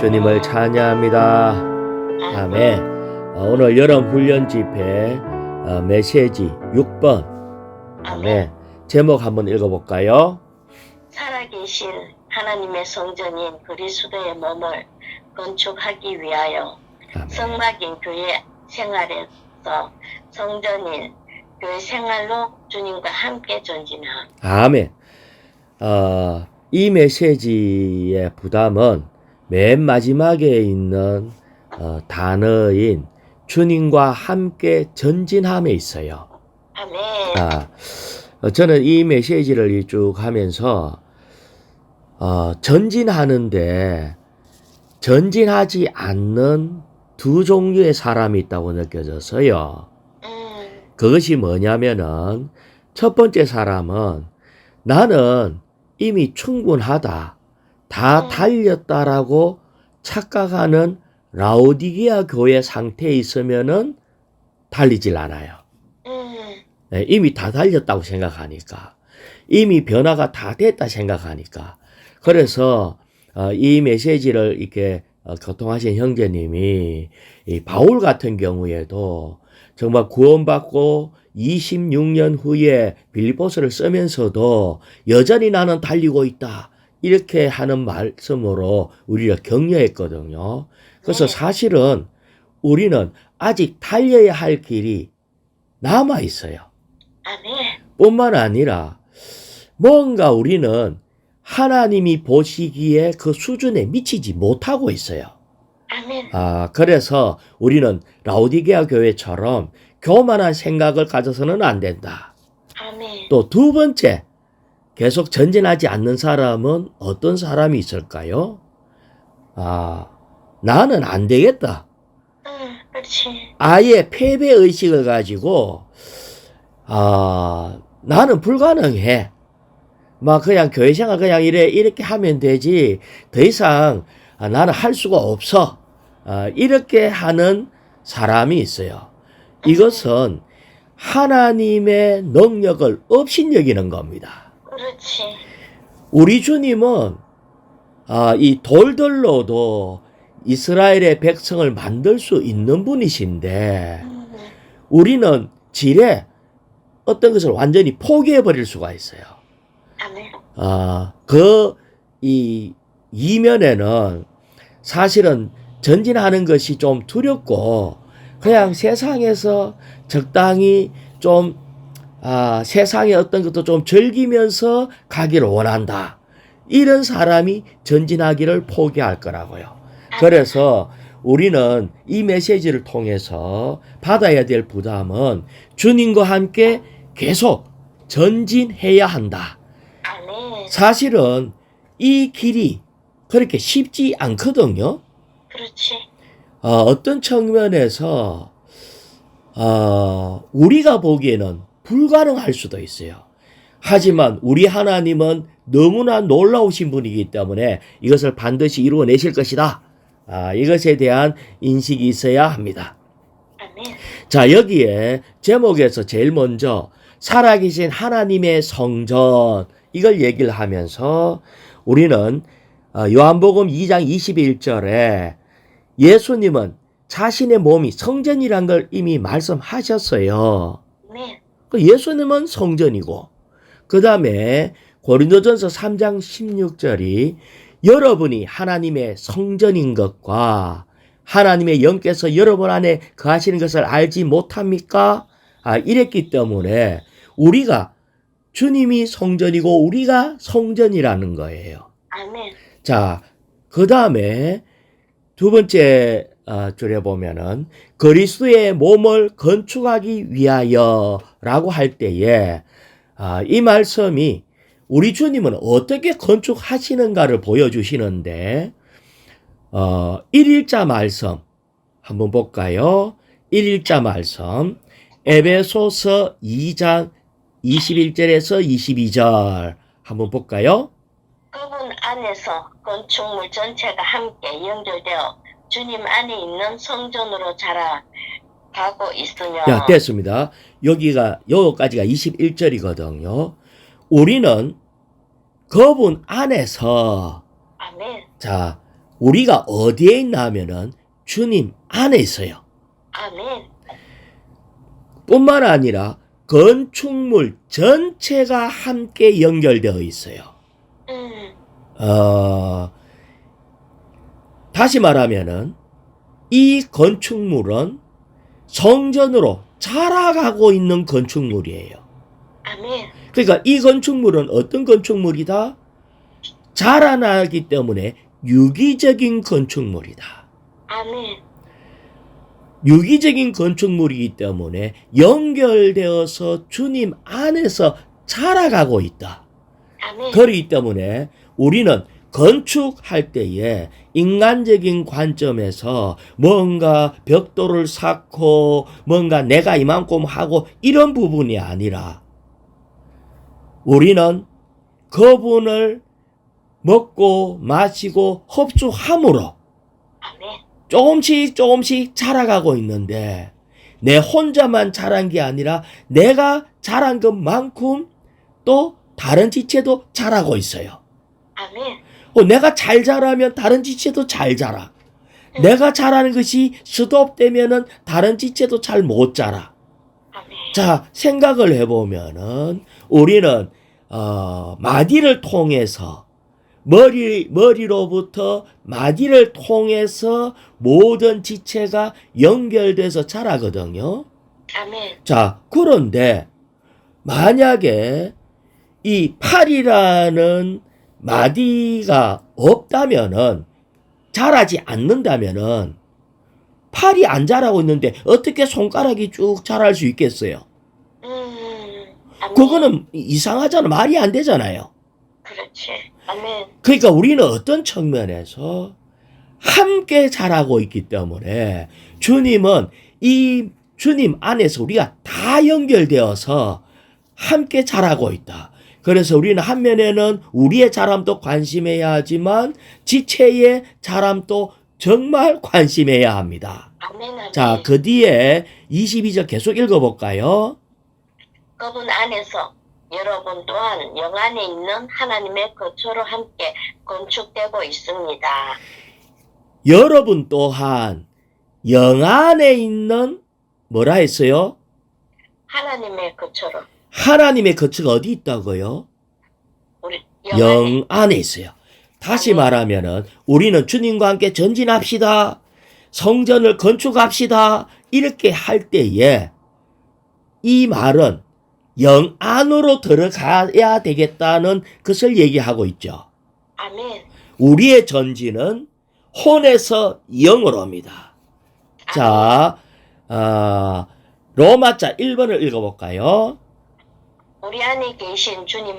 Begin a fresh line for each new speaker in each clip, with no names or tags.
주님을 찬양합니다. 아멘. 오늘 여름 훈련 집회 메시지 6번. 아멘. 제목 한번 읽어볼까요?
살아계신 하나님의 성전인 그리스도의 몸을 건축하기 위하여
아멘.
성막인 교회 생활에서 성전인 교회 생활로 주님과 함께 전진함.
아멘. 이 메시지의 부담은 맨 마지막에 있는 단어인 주님과 함께 전진함에 있어요.
아멘.
저는 이 메시지를 쭉 하면서 전진하는데 전진하지 않는 두 종류의 사람이 있다고 느껴졌어요. 그것이 뭐냐면은 첫 번째 사람은 나는 이미 충분하다, 다 달렸다라고 착각하는 라오디게아 교회 상태에 있으면은 달리질 않아요. 네, 이미 다 달렸다고 생각하니까, 이미 변화가 다 됐다 생각하니까. 그래서 이 메시지를 이렇게 교통하신 형제님이 이 바울 같은 경우에도 정말 구원받고 26년 후에 빌립보서를 쓰면서도 여전히 나는 달리고 있다, 이렇게 하는 말씀으로 우리가 격려했거든요. 그래서 사실은 우리는 아직 달려야 할 길이 남아 있어요. 뿐만 아니라 뭔가 우리는 하나님이 보시기에 그 수준에 미치지 못하고 있어요. 그래서 우리는 라오디게아 교회처럼 교만한 생각을 가져서는 안 된다. 또 두 번째, 계속 전진하지 않는 사람은 어떤 사람이 있을까요? 나는 안 되겠다.
그렇지.
아예 패배의식을 가지고 나는 불가능해. 막 그냥 교회 생활 그냥 이렇게 하면 되지. 더 이상 나는 할 수가 없어. 이렇게 하는 사람이 있어요. 이것은 하나님의 능력을 업신여기는 겁니다.
그렇지.
우리 주님은 이 돌들로도 이스라엘의 백성을 만들 수 있는 분이신데 우리는 지레 어떤 것을 완전히 포기해 버릴 수가 있어요. 이 이면에는 사실은 전진하는 것이 좀 두렵고 그냥 세상에서 적당히 좀 세상의 어떤 것도 좀 즐기면서 가기를 원한다, 이런 사람이 전진하기를 포기할 거라고요. 그래서 우리는 이 메시지를 통해서 받아야 될 부담은 주님과 함께 계속 전진해야 한다. 사실은 이 길이 그렇게 쉽지 않거든요.
그렇지.
어떤 측면에서 우리가 보기에는 불가능할 수도 있어요. 하지만 우리 하나님은 너무나 놀라우신 분이기 때문에 이것을 반드시 이루어내실 것이다. 이것에 대한 인식이 있어야 합니다. 자, 여기에 제목에서 제일 먼저 살아계신 하나님의 성전, 이걸 얘기를 하면서 우리는 요한복음 2장 21절에 예수님은 자신의 몸이 성전이란 걸 이미 말씀하셨어요. 예수님은 성전이고, 그 다음에 고린도전서 3장 16절이 여러분이 하나님의 성전인 것과 하나님의 영께서 여러분 안에 거하시는 것을 알지 못합니까? 이랬기 때문에 우리가 주님이 성전이고 우리가 성전이라는 거예요. 자, 그 다음에 두 번째 줄에 보면은 그리스도의 몸을 건축하기 위하여 라고 할 때에 이 말씀이 우리 주님은 어떻게 건축하시는가를 보여주시는데 1일자 말씀 한번 볼까요? 1일자 말씀 에베소서 2장 21절에서 22절 한번 볼까요?
그분 안에서 건축물 전체가 함께 연결되어 주님 안에 있는 성전으로 자라가고 있으며.
야, 됐습니다. 여기까지가 21절이거든요. 우리는 그분 안에서, 자, 우리가 어디에 있나 하면은 주님 안에 있어요.
아멘.
뿐만 아니라 건축물 전체가 함께 연결되어 있어요. 다시 말하면은 이 건축물은 성전으로 자라가고 있는 건축물이에요.
아멘.
그러니까 이 건축물은 어떤 건축물이다? 자라나기 때문에 유기적인 건축물이다.
아멘.
유기적인 건축물이기 때문에 연결되어서 주님 안에서 자라가고 있다.
아멘.
그렇기 때문에 우리는 건축할 때에 인간적인 관점에서 뭔가 벽돌을 쌓고 뭔가 내가 이만큼 하고 이런 부분이 아니라 우리는 그분을 먹고 마시고 흡수함으로
아멘.
조금씩 자라가고 있는데 내 혼자만 자란 게 아니라 내가 자란 것만큼 또 다른 지체도 자라고 있어요.
아멘.
내가 잘 자라면 다른 지체도 잘 자라. 내가 자라는 것이 스톱되면은 다른 지체도 잘 못 자라.
아멘.
자, 생각을 해보면은 우리는 마디를 통해서 머리로부터 마디를 통해서 모든 지체가 연결돼서 자라거든요.
아멘.
자, 그런데 만약에 이 팔이라는 마디가 없다면은 자라지 않는다면은 팔이 안 자라고 있는데 어떻게 손가락이 쭉 자랄 수 있겠어요?
아멘.
그거는 이상하잖아. 말이 안 되잖아요.
그렇지. 아멘.
그러니까 우리는 어떤 측면에서 함께 자라고 있기 때문에 주님은 이 주님 안에서 우리가 다 연결되어서 함께 자라고 있다. 그래서 우리는 한 면에는 우리의 자람도 관심해야 하지만 지체의 자람도 정말 관심해야 합니다.
아멘. 아멘.
자, 그 뒤에 22절 계속 읽어볼까요?
그분 안에서 여러분 또한 영 안에 있는 하나님의 거처로 함께 건축되고 있습니다.
여러분 또한 영 안에 있는 뭐라 했어요?
하나님의 거처로.
하나님의 거처가 어디 있다고요?
우리
영 안에 있어요. 다시 말하면은 우리는 주님과 함께 전진합시다. 성전을 건축합시다. 이렇게 할 때에 이 말은 영 안으로 들어가야 되겠다는 것을 얘기하고 있죠.
아멘.
우리의 전진은 혼에서 영으로입니다. 자, 로마자 1번을 읽어볼까요?
우리 안에 계신 주님은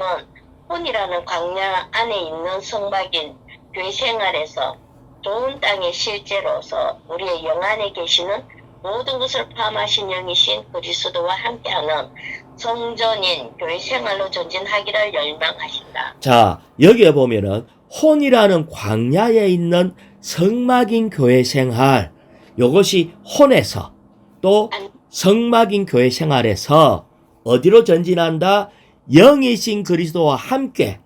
혼이라는 광야 안에 있는 성막인 교회 생활에서 좋은 땅에 실제로서 우리의 영 안에 계시는 모든 것을 포함하신 영이신 그리스도와 함께하는 성전인 교회 생활로 전진하기를 열망하신다.
자, 여기에 보면은 혼이라는 광야에 있는 성막인 교회 생활, 이것이 혼에서 또 성막인 교회 생활에서 어디로 전진한다? 영이신 그리스도와 함께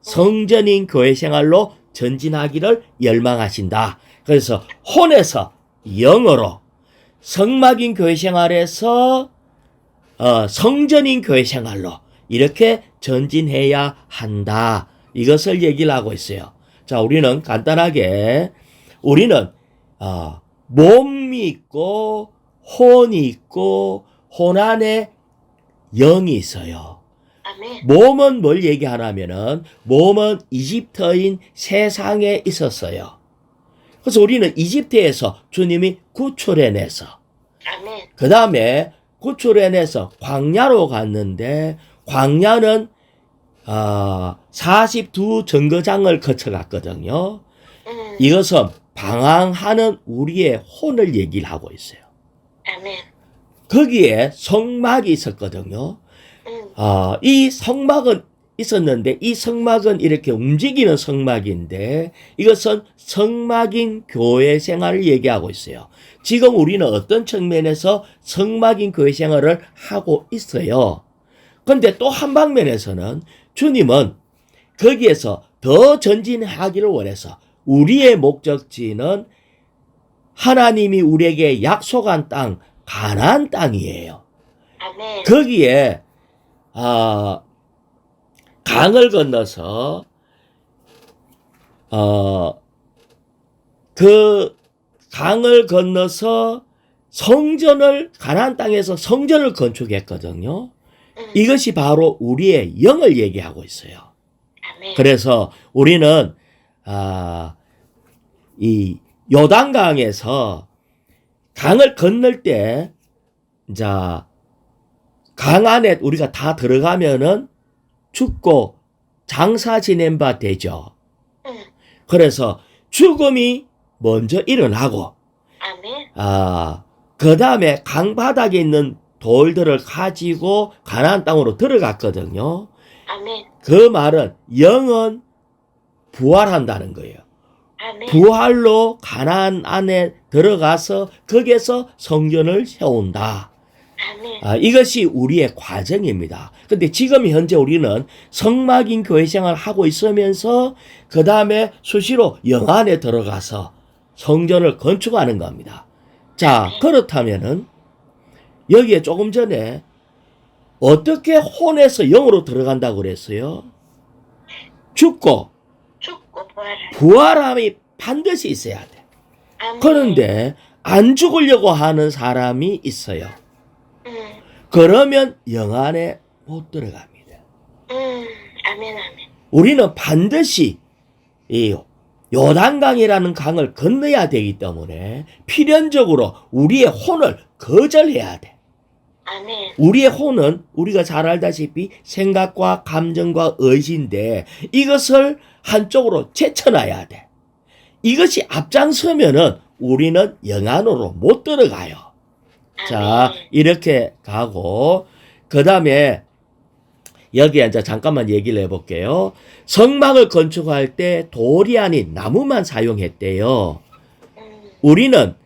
성전인 교회 생활로 전진하기를 열망하신다. 그래서 혼에서 영으로 성막인 교회 생활에서 성전인 교회 생활로 이렇게 전진해야 한다. 이것을 얘기를 하고 있어요. 자, 우리는 간단하게 우리는 몸이 있고 혼이 있고 혼 안에 영이 있어요.
아멘.
몸은 뭘 얘기하냐면은 몸은 이집트인 세상에 있었어요. 그래서 우리는 이집트에서 주님이 구출해내서
아멘.
그 다음에 구출해내서 광야로 갔는데 광야는 42 정거장을 거쳐갔거든요. 이것은 방황하는 우리의 혼을 얘기를 하고 있어요.
아멘.
거기에 성막이 있었거든요. 이 성막은 있었는데 이 성막은 이렇게 움직이는 성막인데 이것은 성막인 교회 생활을 얘기하고 있어요. 지금 우리는 어떤 측면에서 성막인 교회 생활을 하고 있어요. 그런데 또 한 방면에서는 주님은 거기에서 더 전진하기를 원해서 우리의 목적지는 하나님이 우리에게 약속한 땅, 가나안 땅이에요.
아멘.
거기에 강을 건너서 그 강을 건너서 가나안 땅에서 성전을 건축했거든요. 이것이 바로 우리의 영을 얘기하고 있어요.
아멘.
그래서 우리는 이 요단강에서 강을 건널 때, 자, 강 안에 우리가 다 들어가면은 죽고 장사 지낸 바 되죠. 그래서 죽음이 먼저 일어나고,
아멘.
그 다음에 강 바닥에 있는 돌들을 가지고 가나안 땅으로 들어갔거든요.
아멘.
그 말은 영은 부활한다는 거예요.
아멘.
부활로 가나안 안에 들어가서 거기에서 성전을 세운다.
아멘.
이것이 우리의 과정입니다. 근데 지금 현재 우리는 성막인 교회 생활을 하고 있으면서 그 다음에 수시로 영 안에 들어가서 성전을 건축하는 겁니다. 자, 그렇다면은 여기에 조금 전에 어떻게 혼에서 영으로 들어간다고 그랬어요? 죽고 부활함이 반드시 있어야 돼.
아멘.
그런데 안 죽으려고 하는 사람이 있어요. 그러면 영 안에 못 들어갑니다.
아멘. 아멘.
우리는 반드시 이 요단강이라는 강을 건너야 되기 때문에 필연적으로 우리의 혼을 거절해야 돼.
아멘.
우리의 혼은 우리가 잘 알다시피 생각과 감정과 의지인데 이것을 한쪽으로 제쳐놔야 돼. 이것이 앞장서면은 우리는 영 안으로 못 들어가요. 자,
아멘.
이렇게 가고 그 다음에 여기에 이제 잠깐만 얘기를 해볼게요. 성막을 건축할 때 돌이 아닌 나무만 사용했대요. 우리는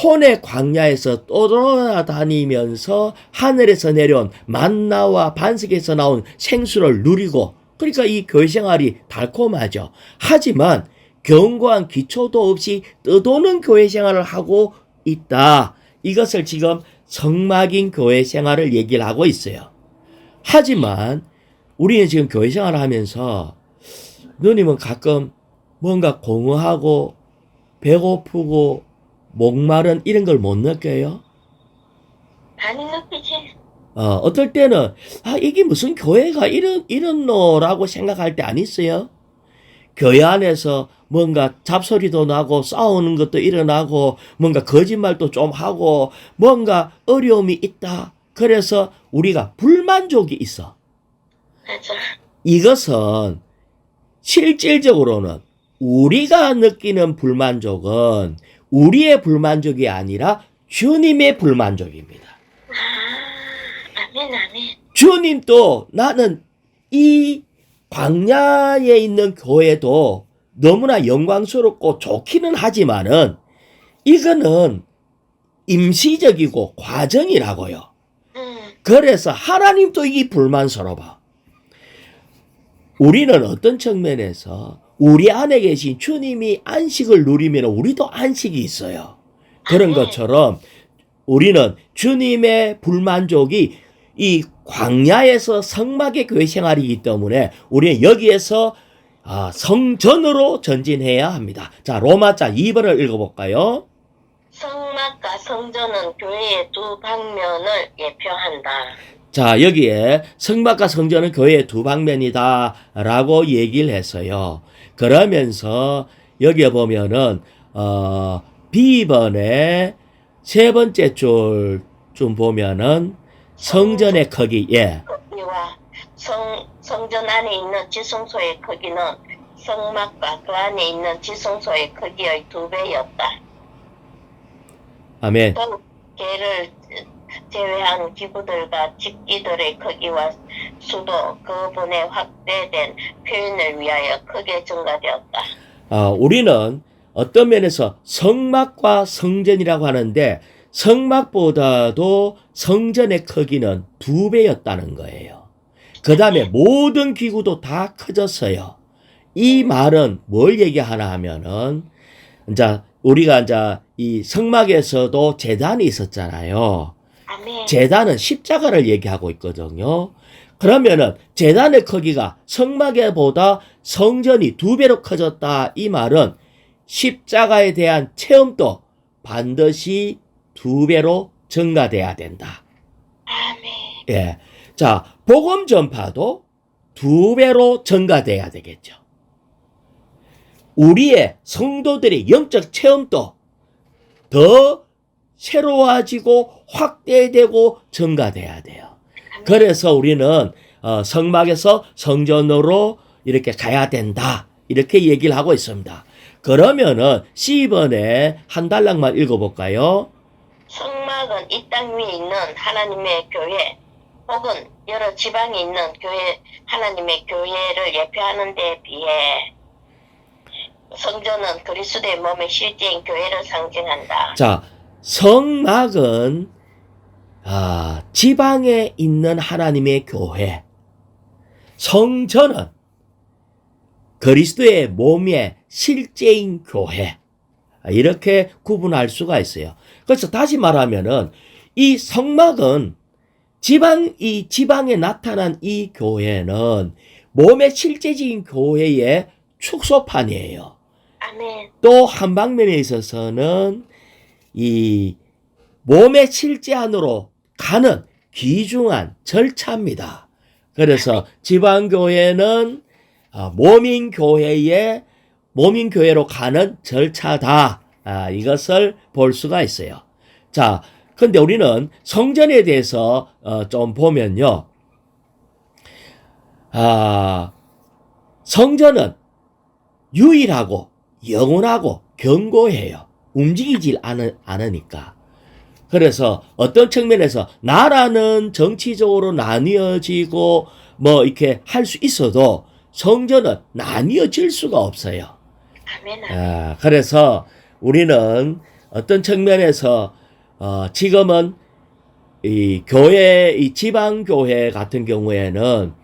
혼의 광야에서 떠돌아다니면서 하늘에서 내려온 만나와 반석에서 나온 생수를 누리고, 그러니까 이 교회 생활이 달콤하죠. 하지만 견고한 기초도 없이 떠도는 교회 생활을 하고 있다. 이것을 지금 성막인 교회 생활을 얘기를 하고 있어요. 하지만 우리는 지금 교회 생활을 하면서 누님은 가끔 뭔가 공허하고 배고프고 목마른 이런 걸 못 느껴요?
많이 느끼지.
어떨 때는 이게 무슨 교회가 이렇노라고 생각할 때 안 있어요? 교회 안에서 뭔가 잡소리도 나고 싸우는 것도 일어나고 뭔가 거짓말도 좀 하고 뭔가 어려움이 있다. 그래서 우리가 불만족이 있어.
맞아.
이것은 실질적으로는 우리가 느끼는 불만족은 우리의 불만족이 아니라 주님의 불만족입니다.
아멘. 아멘.
주님도 나는 이 광야에 있는 교회도 너무나 영광스럽고 좋기는 하지만은 이거는 임시적이고 과정이라고요. 그래서 하나님도 이 불만스러워. 우리는 어떤 측면에서 우리 안에 계신 주님이 안식을 누리면 우리도 안식이 있어요. 그런 것처럼 우리는 주님의 불만족이 이 광야에서 성막의 교회 생활이기 때문에 우리는 여기에서 성전으로 전진해야 합니다. 자, 로마자 2번을 읽어볼까요?
성막과 성전은 교회의 두 방면을 예표한다.
자, 여기에 성막과 성전은 교회의 두 방면이다 라고 얘기를 했어요. 그러면서 여기에 보면은 B번의 세 번째 줄 좀 보면은 성전의 크기,
크기와 성전 안에 있는 지성소의 크기는 성막과 그 안에 있는 지성소의 크기의 2배였다.
아멘.
또 개를 제외한 기구들과 집기들의 크기와 수도 그분의 확대된 표현을 위하여 크게 증가되었다.
우리는 어떤 면에서 성막과 성전이라고 하는데 성막보다도 성전의 크기는 2배였다는 거예요. 그 다음에 모든 기구도 다 커졌어요. 이 말은 뭘 얘기하나 하면은, 이제 우리가 이제 이 성막에서도 제단이 있었잖아요.
아멘.
제단은 십자가를 얘기하고 있거든요. 그러면은 제단의 크기가 성막에보다 성전이 2배로 커졌다. 이 말은 십자가에 대한 체험도 반드시 2배로 증가돼야 된다.
아멘.
예. 자, 복음 전파도 2배로 증가돼야 되겠죠. 우리의 성도들의 영적 체험도 더 새로워지고 확대되고 증가돼야 돼요. 그래서 우리는 성막에서 성전으로 이렇게 가야 된다. 이렇게 얘기를 하고 있습니다. 그러면은 C번에 한 달락만 읽어볼까요?
성막은 이 땅 위에 있는 하나님의 교회 혹은 여러 지방에 있는 교회, 하나님의 교회를 예표하는 데 비해 성전은 그리스도의 몸의 실제인 교회를 상징한다.
자, 성막은 지방에 있는 하나님의 교회, 성전은 그리스도의 몸의 실제인 교회, 이렇게 구분할 수가 있어요. 그래서 다시 말하면은 이 성막은 이 지방에 나타난 이 교회는 몸의 실제적인 교회의 축소판이에요.
아멘.
또 한 방면에 있어서는 이 몸의 실제 안으로 가는 귀중한 절차입니다. 그래서 지방교회는 모민교회로 가는 절차다. 이것을 볼 수가 있어요. 자, 근데 우리는 성전에 대해서 좀 보면요. 성전은 유일하고 영원하고 견고해요. 움직이질 않으니까. 그래서 어떤 측면에서 나라는 정치적으로 나뉘어지고 뭐 이렇게 할 수 있어도 성전은 나뉘어질 수가 없어요.
아멘.
그래서 우리는 어떤 측면에서 지금은 이 지방교회 같은 경우에는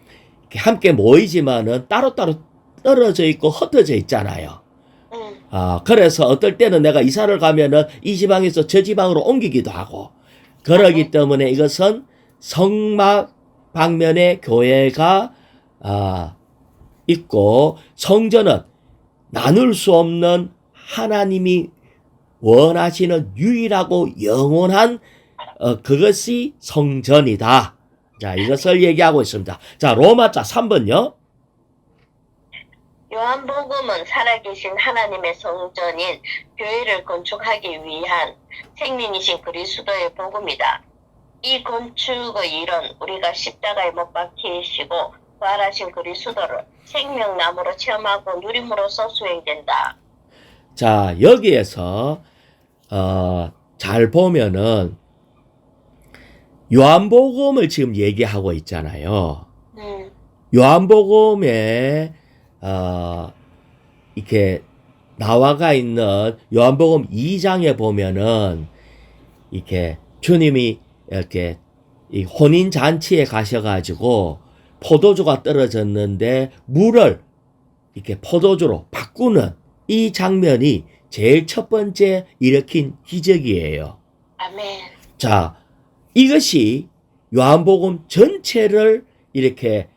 함께 모이지만은 따로따로 떨어져 있고 흩어져 있잖아요. 그래서 어떨 때는 내가 이사를 가면은 이 지방에서 저 지방으로 옮기기도 하고, 그러기 때문에 이것은 성막 방면에 교회가 있고, 성전은 나눌 수 없는 하나님이 원하시는 유일하고 영원한 그것이 성전이다. 자, 이것을 얘기하고 있습니다. 자, 로마자 3번요.
요한복음은 살아계신 하나님의 성전인 교회를 건축하기 위한 생명이신 그리스도의 복음이다. 이 건축의 일은 우리가 십자가에 못 박히시고 부활하신 그리스도를 생명나무로 체험하고 누림으로써 수행된다.
자, 여기에서 잘 보면은 요한복음을 지금 얘기하고 있잖아요. 요한복음에 이렇게 나와가 있는 요한복음 2장에 보면은 이렇게 주님이 이렇게 이 혼인 잔치에 가셔가지고 포도주가 떨어졌는데 물을 이렇게 포도주로 바꾸는 이 장면이 제일 첫 번째 일으킨 기적이에요.
아멘.
자, 이것이 요한복음 전체를 이렇게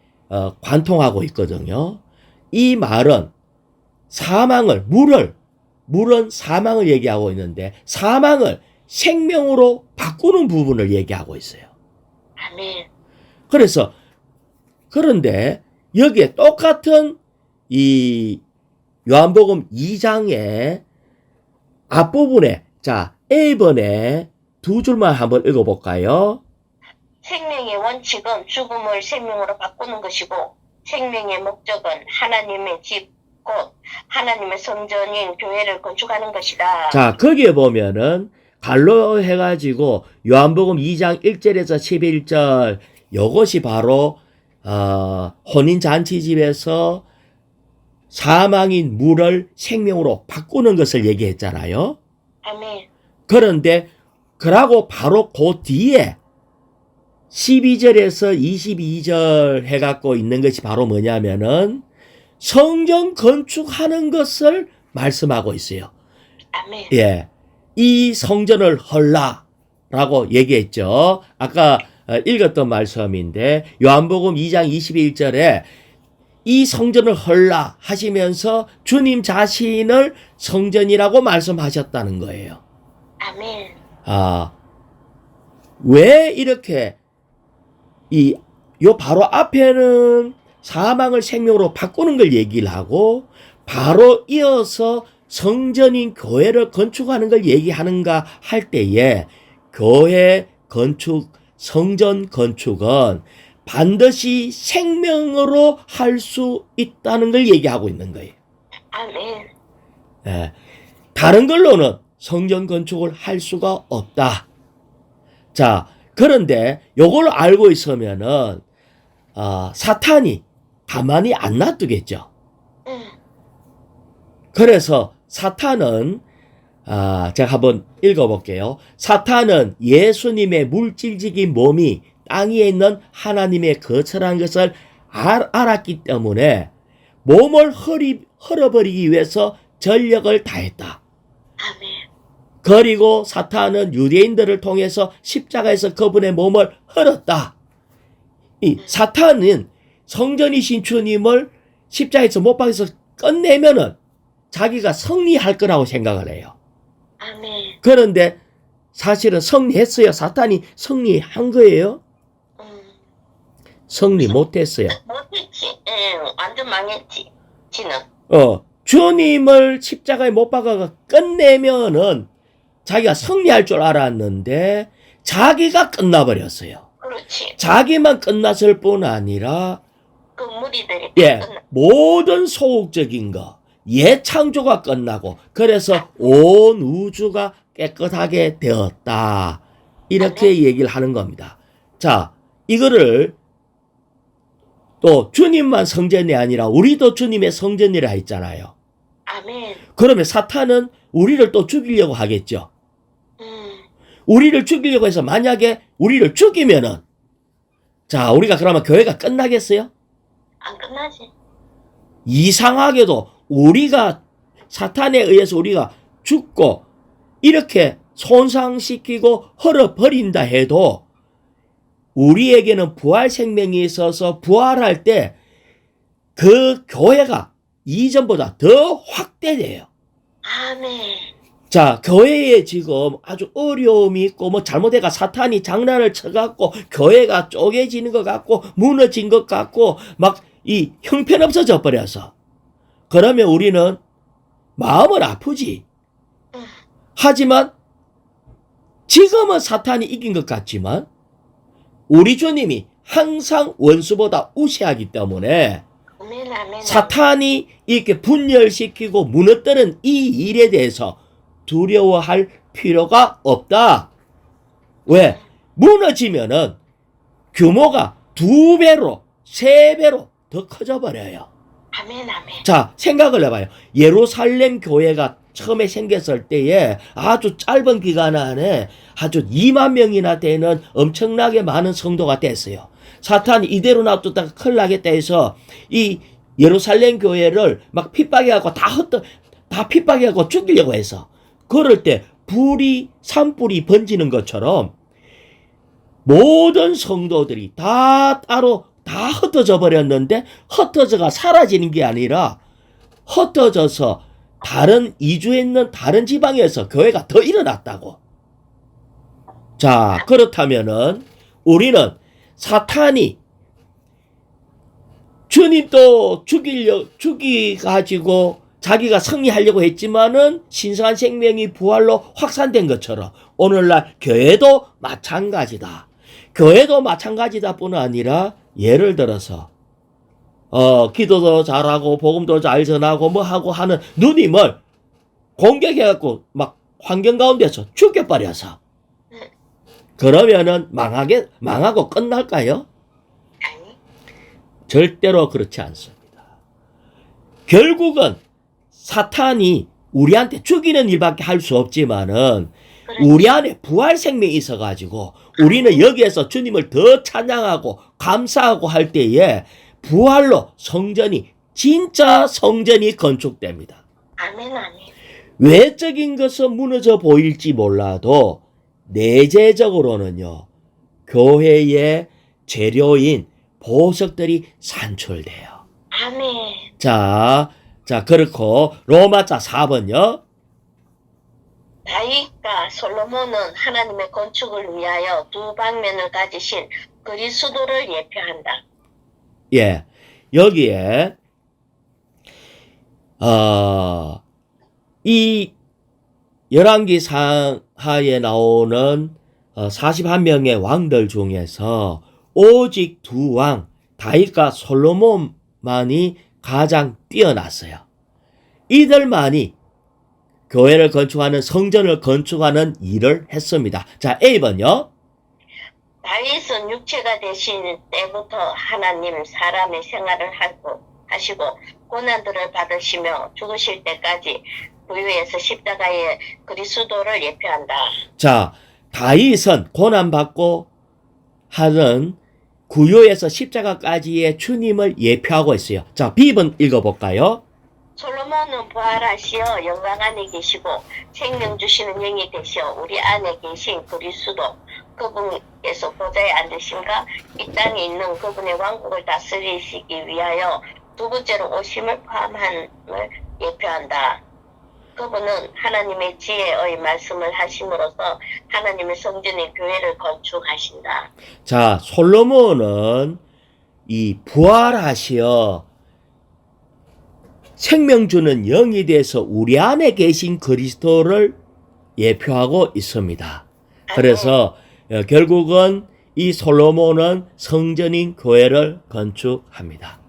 관통하고 있거든요. 이 말은 물은 사망을 얘기하고 있는데 사망을 생명으로 바꾸는 부분을 얘기하고 있어요.
아멘.
그런데 여기에 똑같은 이 요한복음 2장의 앞부분에, 자, A번에 2줄만 한번 읽어볼까요?
생명의 원칙은 죽음을 생명으로 바꾸는 것이고 생명의 목적은 하나님의 집, 곧 하나님의 성전인 교회를 건축하는 것이다.
자, 거기에 보면은 갈로 해가지고 요한복음 2장 1절에서 11절, 요것이 바로 혼인잔치집에서 사망인 물을 생명으로 바꾸는 것을 얘기했잖아요.
아멘.
그런데 그러고 바로 그 뒤에 12절에서 22절 해갖고 있는 것이 바로 뭐냐면은 성전 건축하는 것을 말씀하고 있어요.
아멘.
예. 이 성전을 헐라라고 얘기했죠. 아까 읽었던 말씀인데 요한복음 2장 21절에 이 성전을 헐라 하시면서 주님 자신을 성전이라고 말씀하셨다는 거예요.
아멘.
왜 이렇게 요 바로 앞에는 사망을 생명으로 바꾸는 걸 얘기를 하고 바로 이어서 성전인 교회를 건축하는 걸 얘기하는가 할 때에 교회 건축, 성전 건축은 반드시 생명으로 할 수 있다는 걸 얘기하고 있는 거예요.
아멘.
예. 다른 걸로는 성전 건축을 할 수가 없다. 자, 그런데 요걸 알고 있으면은 사탄이 가만히 안 놔두겠죠. 그래서 사탄은 제가 한번 읽어볼게요. 사탄은 예수님의 물질적인 몸이 땅 위에 있는 하나님의 거처라는 것을 알았기 때문에 몸을 헐어버리기 위해서 전력을 다했다.
아멘.
그리고 사탄은 유대인들을 통해서 십자가에서 그분의 몸을 헐었다. 이 사탄은 성전이신 주님을 십자가에서 못 박아서 끝내면은 자기가 승리할 거라고 생각을 해요.
아멘.
그런데 사실은 승리했어요. 사탄이 승리한 거예요. 승리 못했어요.
못했지. 예, 완전 망했지. 지는.
주님을 십자가에 못 박아가 끝내면은 자기가 승리할 줄 알았는데 자기가 끝나버렸어요.
그렇지.
자기만 끝났을 뿐 아니라
그 무리들이
모든 소극적인 거, 예창조가 끝나고 그래서 온 우주가 깨끗하게 되었다. 이렇게 얘기를 하는 겁니다. 자, 이거를 또 주님만 성전이 아니라 우리도 주님의 성전이라 했잖아요.
아멘.
그러면 사탄은 우리를 또 죽이려고 하겠죠. 우리를 죽이려고 해서 만약에 우리를 죽이면은 자, 우리가 그러면 교회가 끝나겠어요?
안 끝나지.
이상하게도 우리가 사탄에 의해서 우리가 죽고 이렇게 손상시키고 헐어버린다 해도 우리에게는 부활 생명이 있어서 부활할 때 그 교회가 이전보다 더 확대돼요.
아멘.
자, 교회에 지금 아주 어려움이 있고 뭐 잘못해가 사탄이 장난을 쳐갖고 교회가 쪼개지는 것 같고 무너진 것 같고 막 이 형편없어져 버려서 그러면 우리는 마음은 아프지. 하지만 지금은 사탄이 이긴 것 같지만 우리 주님이 항상 원수보다 우세하기 때문에
아멘. 아멘.
사탄이 이렇게 분열시키고 무너뜨린 이 일에 대해서 두려워할 필요가 없다. 왜? 무너지면은 규모가 2배로, 3배로 더 커져 버려요.
아멘. 아멘.
자, 생각을 해봐요. 예루살렘 교회가 처음에 생겼을 때에 아주 짧은 기간 안에 아주 2만 명이나 되는 엄청나게 많은 성도가 됐어요. 사탄이 이대로 놔뒀다가 큰일 나겠다 해서 이 예루살렘 교회를 막 핍박해갖고 다 핍박해갖고 죽이려고 해서 그럴 때 산불이 번지는 것처럼 모든 성도들이 다 따로 다 흩어져 버렸는데 흩어져가 사라지는 게 아니라 흩어져서 다른 이주에 있는 다른 지방에서 교회가 더 일어났다고. 자, 그렇다면은 우리는 사탄이 주님도 죽이가지고 자기가 승리하려고 했지만은 신성한 생명이 부활로 확산된 것처럼 오늘날 교회도 마찬가지다. 교회도 마찬가지다 뿐 아니라 예를 들어서 기도도 잘하고 복음도 잘 전하고 뭐 하고 하는 누님을 공격해갖고 막 환경 가운데서 죽여버려서 그러면은 망하고 끝날까요?
아니.
절대로 그렇지 않습니다. 결국은 사탄이 우리한테 죽이는 일밖에 할 수 없지만은 우리 안에 부활 생명이 있어가지고 우리는 여기에서 주님을 더 찬양하고 감사하고 할 때에 부활로 성전이 진짜 성전이 건축됩니다.
아멘, 아멘.
외적인 것은 무너져 보일지 몰라도 내재적으로는요, 교회의 재료인 보석들이 산출돼요.
아멘.
자, 그렇고, 로마자 4번요.
다윗과 솔로몬은 하나님의 건축을 위하여 두 방면을 가지신 그리스도를 예표한다.
예, 여기에, 이 열왕기 상하에 나오는 41명의 왕들 중에서 오직 두 왕, 다윗과 솔로몬만이 가장 뛰어났어요. 이들만이 교회를 건축하는, 성전을 건축하는 일을 했습니다. 자, A번요.
다윗은 육체가 되신 때부터 하나님 사람의 생활을 하시고 고난들을 받으시며 죽으실 때까지 부유에서 십자가의 그리스도를 예표한다.
자, 다윗은 고난받고 하는 구유에서 십자가까지의 주님을 예표하고 있어요. 자, B번 읽어볼까요?
솔로몬은 부활하시어 영광 안에 계시고 생명 주시는 영이 되시어 우리 안에 계신 그리스도 그분께서 보좌에 앉으신가 이 땅에 있는 그분의 왕국을 다스리시기 위하여 두 번째로 오심을 포함함을 예표한다. 그분은 하나님의 지혜의 말씀을 하심으로써 하나님의 성전의 교회를 건축하신다.
자, 솔로몬은 이 부활하시어 생명 주는 영이 돼서 우리 안에 계신 그리스도를 예표하고 있습니다. 그래서 결국은 이 솔로몬은 성전인 교회를 건축합니다.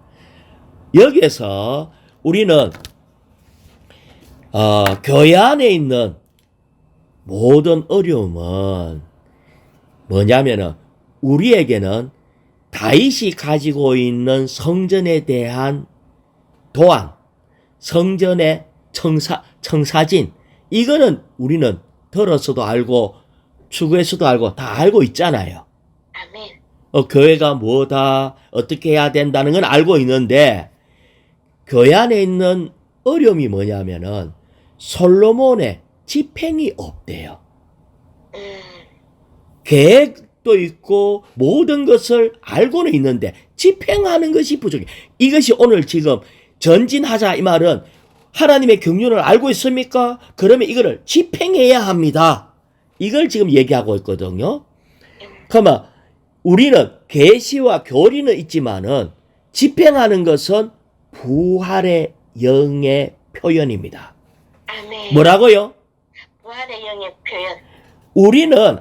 여기에서 우리는 교회 안에 있는 모든 어려움은 뭐냐면은 우리에게는 다윗이 가지고 있는 성전에 대한 도안, 성전의 청사진, 이거는 우리는 들어서도 알고 추구해서도 알고 다 알고 있잖아요.
아멘.
교회가 뭐다, 어떻게 해야 된다는 건 알고 있는데 교회 안에 있는 어려움이 뭐냐면은 솔로몬의 집행이 없대요. 계획도 있고 모든 것을 알고는 있는데 집행하는 것이 부족해. 이것이 오늘 지금 전진하자 이 말은 하나님의 경륜을 알고 있습니까? 그러면 이거를 집행해야 합니다. 이걸 지금 얘기하고 있거든요. 그러면 우리는 계시와 교리는 있지만은 집행하는 것은 부활의 영의 표현입니다.
아멘.
뭐라고요?
부활의 영의 표현.
우리는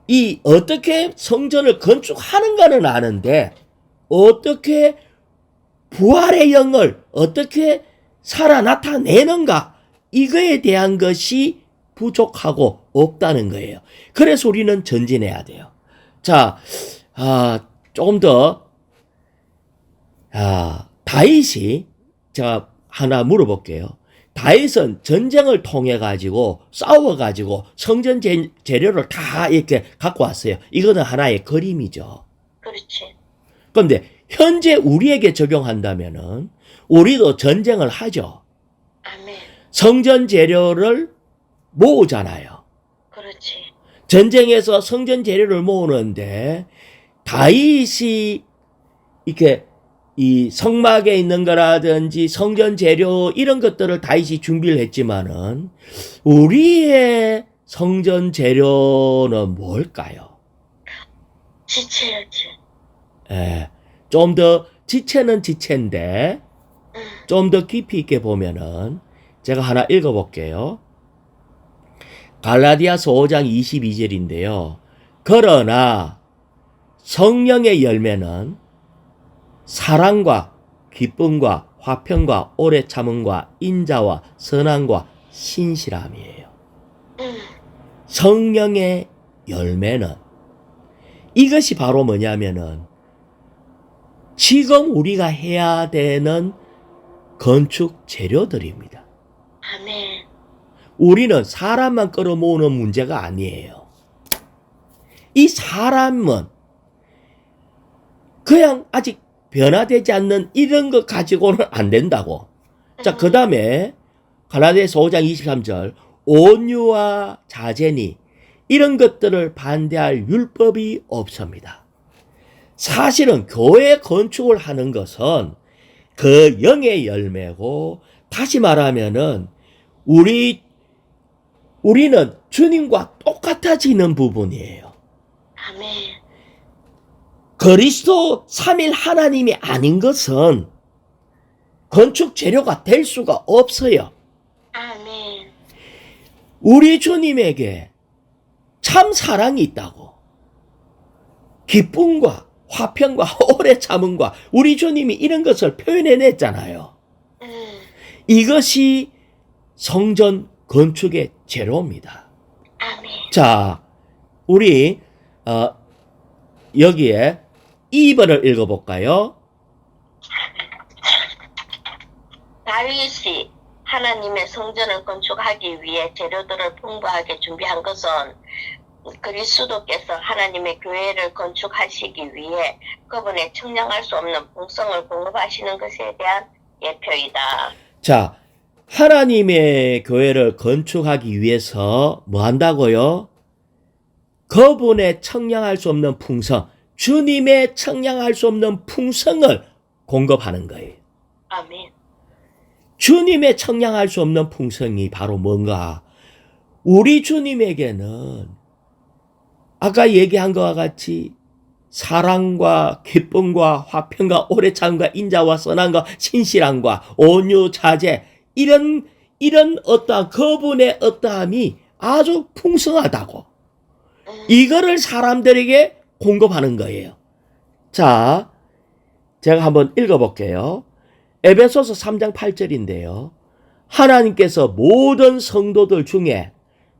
이 어떻게 성전을 건축하는가는 아는데 어떻게 부활의 영을 어떻게 살아 나타내는가, 이거에 대한 것이 부족하고 없다는 거예요. 그래서 우리는 전진해야 돼요. 자, 조금 더 다윗이, 제가 하나 물어볼게요. 다윗은 전쟁을 통해 가지고 싸워 가지고 성전 재료를 다 이렇게 갖고 왔어요. 이거는 하나의 그림이죠.
그렇지.
그런데 현재 우리에게 적용한다면은 우리도 전쟁을 하죠.
아멘.
성전 재료를 모으잖아요.
그렇지.
전쟁에서 성전 재료를 모으는데 다윗이 이렇게 이 성막에 있는 거라든지 성전 재료 이런 것들을 다윗이 준비를 했지만은 우리의 성전 재료는 뭘까요?
지체였지.
좀 더 지체는 지체인데 좀 더 깊이 있게 보면은 제가 하나 읽어볼게요. 갈라디아서 5장 22절인데요. 그러나 성령의 열매는 사랑과 기쁨과 화평과 오래 참음과 인자와 선함과 신실함이에요. 성령의 열매는 이것이 바로 뭐냐면은 지금 우리가 해야 되는 건축 재료들입니다.
아멘.
우리는 사람만 끌어모으는 문제가 아니에요. 이 사람은 그냥 아직 변화되지 않는 이런 것 가지고는 안 된다고. 자, 그 다음에 갈라디아서 5장 23절 온유와 자제니 이런 것들을 반대할 율법이 없습니다. 사실은 교회 건축을 하는 것은 그 영의 열매고, 다시 말하면은 우리는 주님과 똑같아지는 부분이에요.
아멘.
그리스도 3일 하나님이 아닌 것은 건축 재료가 될 수가 없어요.
아멘.
우리 주님에게 참 사랑이 있다고. 기쁨과 화평과 오래 참음과 우리 주님이 이런 것을 표현해냈잖아요. 이것이 성전 건축의 재료입니다.
아멘.
자, 우리 여기에 2번을 읽어볼까요?
다윗이 하나님의 성전을 건축하기 위해 재료들을 풍부하게 준비한 것은 그리스도께서 하나님의 교회를 건축하시기 위해 그분의 청량할 수 없는 풍성을 공급하시는 것에 대한 예표이다.
자, 하나님의 교회를 건축하기 위해서 뭐 한다고요? 그분의 청량할 수 없는 풍성, 주님의 청량할 수 없는 풍성을 공급하는 거예요.
아멘.
주님의 청량할 수 없는 풍성이 바로 뭔가? 우리 주님에게는 아까 얘기한 것과 같이 사랑과 기쁨과 화평과 오래 참음과 인자와 선함과 신실함과 온유 자제, 이런 어떠한 그분의 어떠함이 아주 풍성하다고. 이거를 사람들에게 공급하는 거예요. 자, 제가 한번 읽어볼게요. 에베소서 3장 8절인데요. 하나님께서 모든 성도들 중에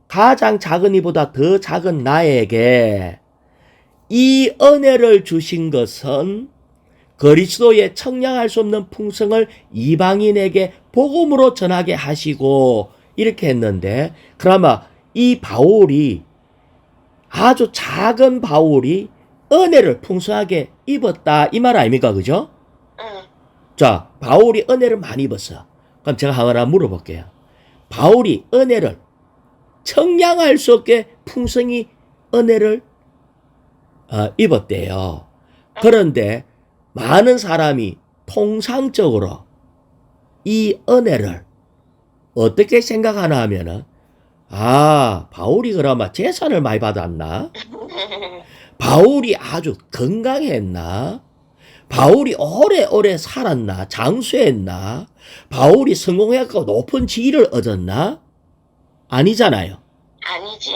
가장 작은 이보다 더 작은 나에게 이 은혜를 주신 것은 그리스도의 청량할 수 없는 풍성을 이방인에게 복음으로 전하게 하시고, 이렇게 했는데, 그러면 이 바울이, 아주 작은 바울이 은혜를 풍성하게 입었다, 이 말 아닙니까? 그죠? 자, 바울이 은혜를 많이 입었어. 그럼 제가 하나 물어볼게요. 바울이 은혜를 청량할 수 없게 풍성히 은혜를 입었대요. 그런데 많은 사람이 통상적으로 이 은혜를 어떻게 생각하나 하면은, 바울이 그러면 재산을 많이 받았나? 바울이 아주 건강했나? 바울이 오래오래 살았나? 장수했나? 바울이 성공해서 높은 지위를 얻었나? 아니잖아요.
아니지.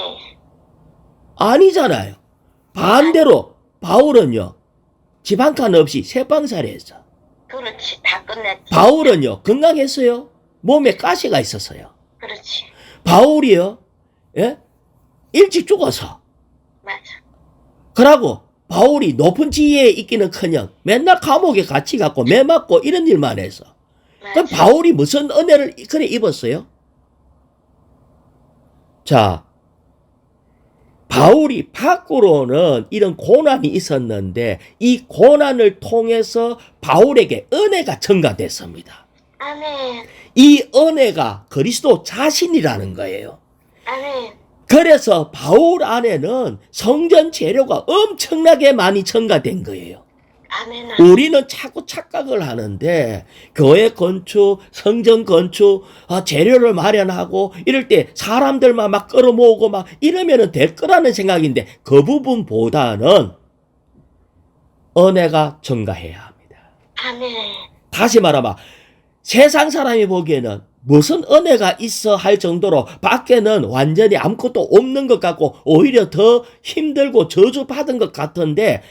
아니잖아요. 반대로 바울은요, 집 한 칸 없이 새방살이 했어.
그렇지. 다 끝냈지.
바울은요, 건강했어요. 몸에 가시가 있었어요.
그렇지.
바울이요, 예? 일찍 죽어서.
맞아.
그러고 바울이 높은 지위에 있기는커녕 맨날 감옥에 갇히 갖고 매 맞고 이런 일만 해서. 그럼
맞아.
바울이 무슨 은혜를 그래 입었어요? 자, 바울이 밖으로는 이런 고난이 있었는데 이 고난을 통해서 바울에게 은혜가 증가됐습니다.
아멘.
이 은혜가 그리스도 자신이라는 거예요.
아멘.
그래서 바울 안에는 성전 재료가 엄청나게 많이 증가된 거예요.
아멘. 아멘.
우리는 자꾸 착각을 하는데 교회 건축, 성전 건축, 재료를 마련하고 이럴 때 사람들만 막 끌어모으고 막 이러면 될 거라는 생각인데 그 부분보다는 은혜가 증가해야 합니다.
아멘.
다시 말하면 세상 사람이 보기에는 무슨 은혜가 있어 할 정도로 밖에는 완전히 아무것도 없는 것 같고 오히려 더 힘들고 저주받은 것 같은데,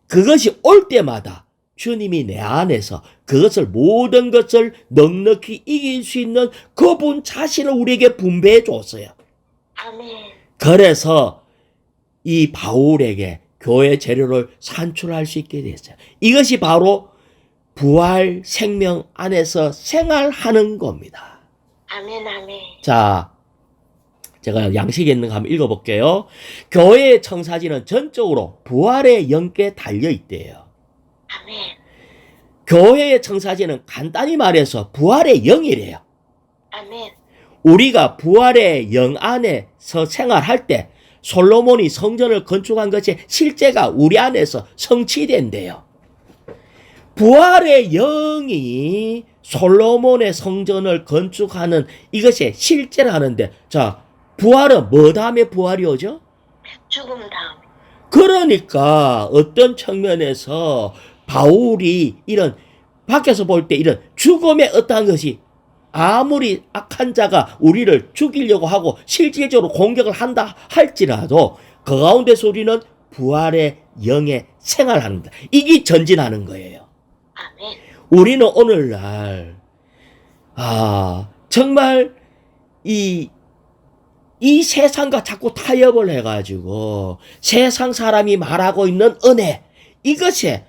그것이 올 때마다 주님이 내 안에서 그것을 모든 것을 넉넉히 이길 수 있는 그분 자신을 우리에게 분배해 줬어요.
아멘.
그래서 이 바울에게 교회 재료를 산출할 수 있게 됐어요. 이것이 바로 부활 생명 안에서 생활하는 겁니다.
아멘. 아멘.
자, 제가 양식 있는 거 한번 읽어볼게요. 교회의 청사진은 전적으로 부활의 영께 달려있대요.
아멘.
교회의 청사진은 간단히 말해서 부활의 영이래요.
아멘.
우리가 부활의 영 안에서 생활할 때 솔로몬이 성전을 건축한 것이 실제가 우리 안에서 성취된대요. 부활의 영이 솔로몬의 성전을 건축하는 이것이 실제라는데, 자, 부활은 뭐 다음에 부활이 오죠?
죽음 다음.
그러니까 어떤 측면에서 바울이 이런 밖에서 볼 때 이런 죽음의 어떠한 것이 아무리 악한 자가 우리를 죽이려고 하고 실질적으로 공격을 한다 할지라도 그 가운데서 우리는 부활의 영에 생활합니다. 이게 전진하는 거예요.
아멘.
우리는 오늘날 정말 이 세상과 자꾸 타협을 해가지고 세상 사람이 말하고 있는 은혜, 이것에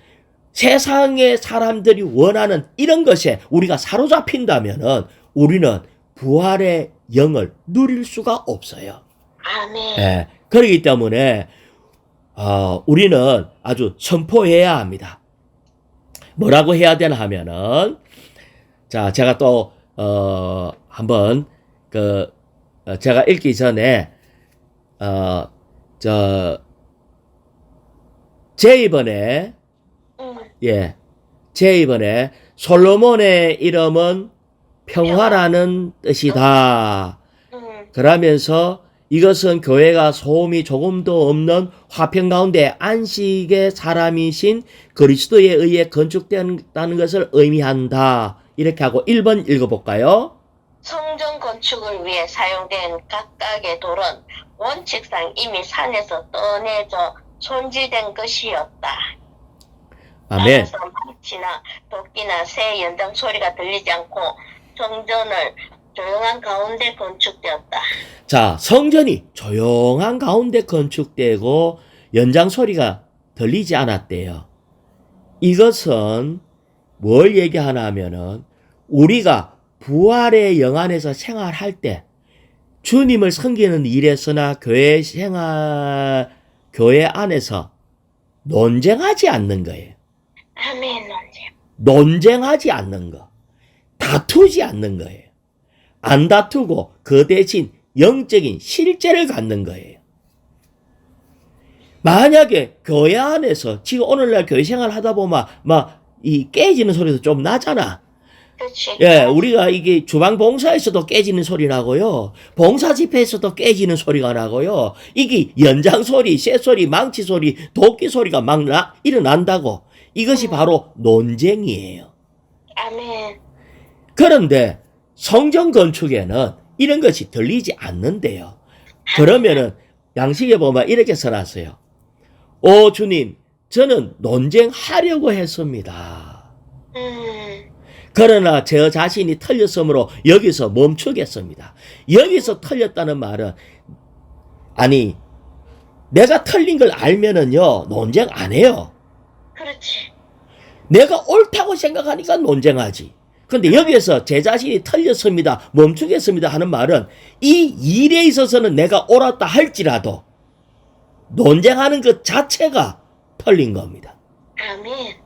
세상의 사람들이 원하는 이런 것에 우리가 사로잡힌다면은 우리는 부활의 영을 누릴 수가 없어요.
아멘.
예, 그렇기 때문에 우리는 아주 선포해야 합니다. 뭐라고 해야 되나 하면은, 자, 제가 또 한번 제가 읽기 전에 제2번에 제2번에 솔로몬의 이름은 평화라는 뜻이다. 그러면서 이것은 교회가 소음이 조금도 없는 화평 가운데 안식의 사람이신 그리스도에 의해 건축되었다는 것을 의미한다. 이렇게 하고 1번 읽어볼까요?
성전 건축을 위해 사용된 각각의 돌은 원칙상 이미 산에서 떠내져 손질된 것이었다.
아멘.
산에서 망치나 도끼나 새 연장 소리가 들리지 않고 성전을 조용한 가운데 건축되었다.
자, 성전이 조용한 가운데 건축되고 연장 소리가 들리지 않았대요. 이것은 뭘 얘기하나 하면은 우리가 부활의 영 안에서 생활할 때 주님을 섬기는 일에서나 교회 생활, 교회 안에서 논쟁하지 않는 거예요.
아멘.
논쟁하지 않는 거. 다투지 않는 거예요. 안 다투고 그 대신 영적인 실제를 갖는 거예요. 만약에 교회 안에서 지금 오늘날 교회 생활 하다 보면 이 깨지는 소리도 좀 나잖아.
그렇지.
예, 우리가 이게 주방 봉사에서도 깨지는 소리 나고요. 봉사 집회에서도 깨지는 소리가 나고요. 이게 연장 소리, 쇠 소리, 망치 소리, 도끼 소리가 막 일어난다고. 이것이 바로 논쟁이에요.
아멘.
그런데 성전 건축에는 이런 것이 들리지 않는데요. 그러면은 양식에 보면 이렇게 써놨어요. 오 주님, 저는 논쟁하려고 했습니다. 그러나 저 자신이 틀렸으므로 여기서 멈추겠습니다. 여기서 틀렸다는 말은 아니 내가 틀린 걸 알면은요 논쟁 안 해요.
그렇지.
내가 옳다고 생각하니까 논쟁하지. 근데 여기에서 제 자신이 틀렸습니다. 멈추겠습니다 하는 말은 이 일에 있어서는 내가 옳았다 할지라도 논쟁하는 것 자체가 틀린 겁니다.
아멘.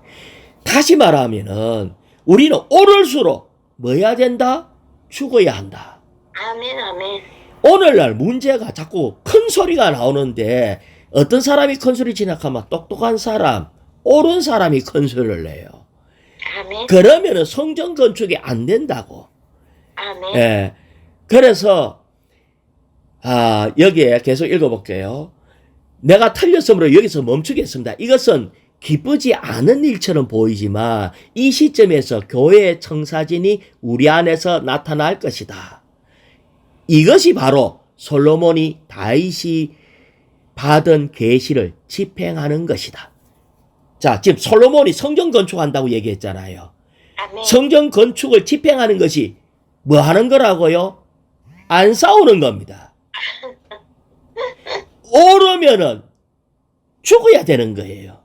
다시 말하면은 우리는 옳을수록 뭐 해야 된다? 죽어야 한다.
아멘. 아멘.
오늘날 문제가 자꾸 큰 소리가 나오는데 어떤 사람이 큰 소리 지나가면 똑똑한 사람, 옳은 사람이 큰 소리를 내요.
아멘.
그러면은 성전 건축이 안 된다고.
아멘.
예. 그래서 여기에 계속 읽어볼게요. 내가 틀렸으므로 여기서 멈추겠습니다. 이것은 기쁘지 않은 일처럼 보이지만 이 시점에서 교회의 청사진이 우리 안에서 나타날 것이다. 이것이 바로 솔로몬이 다윗이 받은 계시를 집행하는 것이다. 자, 지금 솔로몬이 성전 건축한다고 얘기했잖아요.
아멘.
성전 건축을 집행하는 것이 뭐 하는 거라고요? 안 싸우는 겁니다. 오르면은 죽어야 되는 거예요.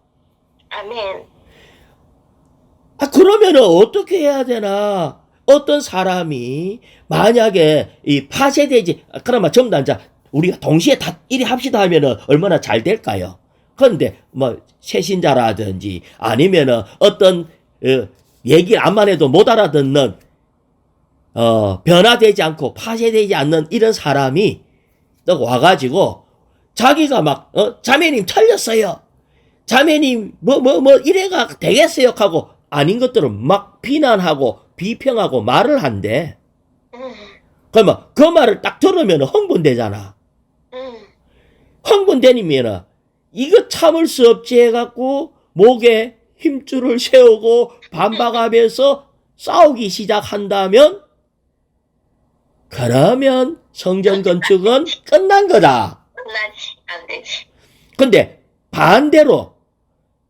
아멘.
그러면은 어떻게 해야 되나? 어떤 사람이 만약에 이 파쇄되지, 그러면 전부 다 이제 우리가 동시에 다 이리 합시다 하면은 얼마나 잘 될까요? 그런데 뭐 새신자라든지 아니면은 어떤 얘기를 암만 해도 못 알아듣는 변화되지 않고 파쇄되지 않는 이런 사람이 또 와가지고 자기가 막 자매님 틀렸어요. 자매님 뭐 이래가 되겠어요 하고 아닌 것들을 막 비난하고 비평하고 말을 한대. 그러면 그 말을 딱 들으면 흥분되잖아. 흥분되면 이거 참을 수 없지 해갖고 목에 힘줄을 세우고 반박하면서 싸우기 시작한다면 그러면 성전 건축은 끝난 거다.
끝나지. 안 되지.
근데 반대로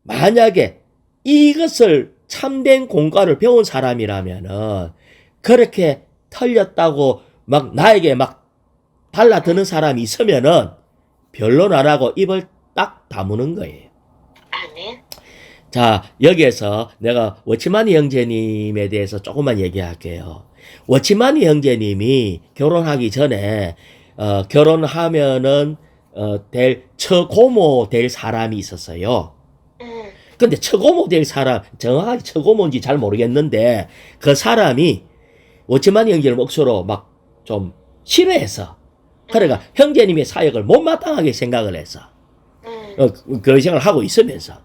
만약에 이것을 참된 공과를 배운 사람이라면은 그렇게 틀렸다고 막 나에게 막 달라드는 사람이 있으면은 변론 안 하고 입을 딱 다무는 거예요.
아멘.
자, 여기에서 내가 워치마니 형제님에 대해서 조금만 얘기할게요. 워치마니 형제님이 결혼하기 전에 결혼하면은 처고모 될 사람이 있었어요. 근데 처고모 될 사람, 정확하게 처고모인지 잘 모르겠는데 그 사람이 워치마니 형제를 목소로 막 좀 싫어해서 그러니까 형제님의 사역을 못마땅하게 생각을 해서 그런 생각을 하고 있으면서